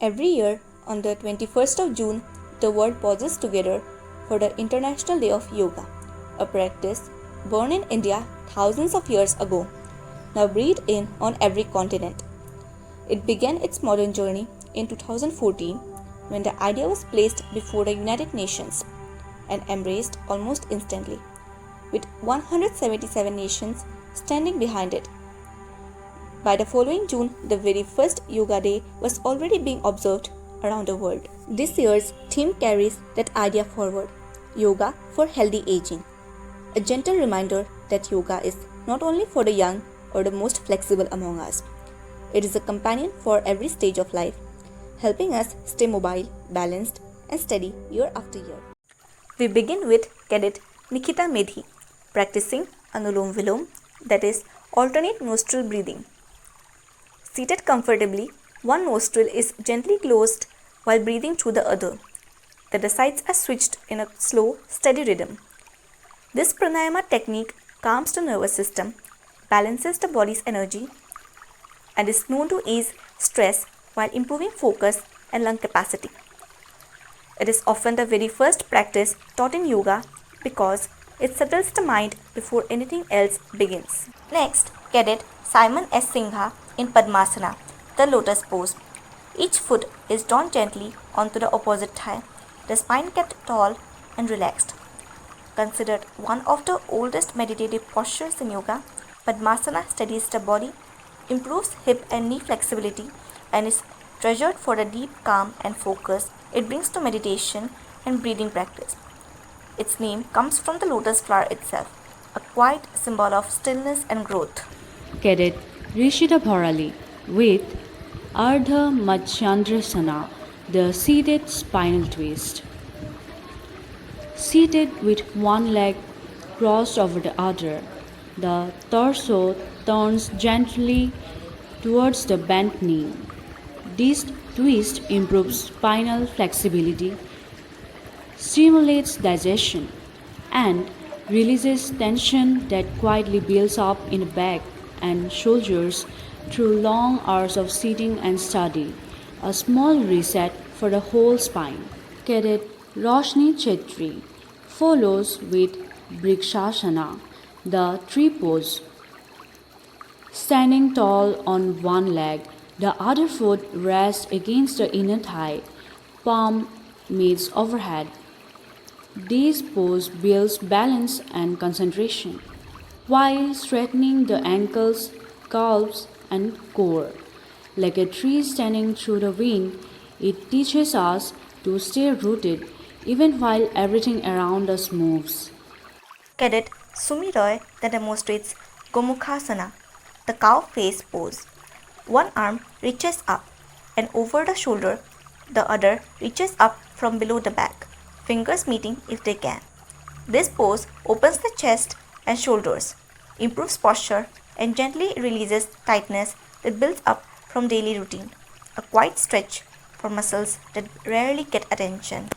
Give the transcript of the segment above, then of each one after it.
Every year, on the 21st of June, the world pauses together for the International Day of Yoga, a practice born in India thousands of years ago, now breathed in on every continent. It began its modern journey in 2014 when the idea was placed before the United Nations and embraced almost instantly, with 177 nations standing behind it. By the following June, the very first Yoga Day was already being observed around the world. This year's theme carries that idea forward: Yoga for Healthy Aging. A gentle reminder that yoga is not only for the young or the most flexible among us. It is a companion for every stage of life, helping us stay mobile, balanced, and steady year after year. We begin with Cadet Nikita Medhi, practicing Anulom Vilom, that is alternate nostril breathing. Seated comfortably, one nostril is gently closed while breathing through the other. The sides are switched in a slow, steady rhythm. This pranayama technique calms the nervous system, balances the body's energy, and is known to ease stress while improving focus and lung capacity. It is often the very first practice taught in yoga because it settles the mind before anything else begins. Next, Cadet Simon S. Singha in Padmasana, the lotus pose. Each foot is drawn gently onto the opposite thigh, the spine kept tall and relaxed. Considered one of the oldest meditative postures in yoga, Padmasana steadies the body, improves hip and knee flexibility, and is treasured for the deep calm and focus it brings to meditation and breathing practice. Its name comes from the lotus flower itself, a quiet symbol of stillness and growth. Cadet Rishita Bharali with Ardha Madhyandrasana, the seated spinal twist. Seated with one leg crossed over the other, the torso turns gently towards the bent knee. This twist improves spinal flexibility, stimulates digestion, and releases tension that quietly builds up in the back and shoulders through long hours of sitting and study, a small reset for the whole spine. Cadet Roshni Chetri follows with Brikshasana, the tree pose. Standing tall on one leg, the other foot rests against the inner thigh, palm meets overhead. This pose builds balance and concentration, while straightening the ankles, calves, and core. Like a tree standing through the wind, it teaches us to stay rooted even while everything around us moves. Cadet Sumi Roy that demonstrates Gomukhasana, the cow face pose. One arm reaches up and over the shoulder, the other reaches up from below the back, fingers meeting if they can. This pose opens the chest and shoulders, improves posture, and gently releases tightness that builds up from daily routine, a quiet stretch for muscles that rarely get attention.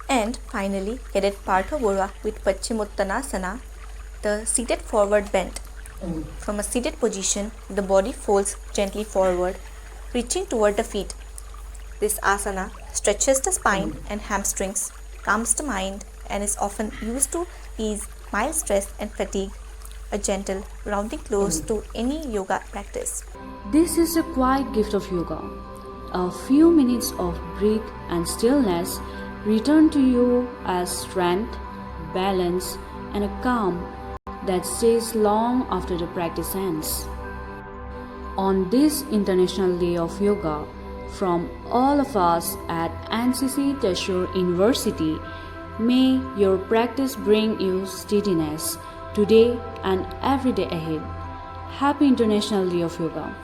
And finally, Cadet Partha Bora with Paschimottanasana, the seated forward bend. From a seated position, the body folds gently forward, reaching toward the feet. This asana stretches the spine and hamstrings, calms the mind, and is often used to ease mild stress and fatigue, a gentle rounding close to any yoga practice. This is a quiet gift of yoga. A few minutes of breath and stillness return to you as strength, balance, and a calm that stays long after the practice ends. On this International Day of Yoga, from all of us at NCC Tezpur University, may your practice bring you steadiness today and every day ahead. Happy International Day of Yoga.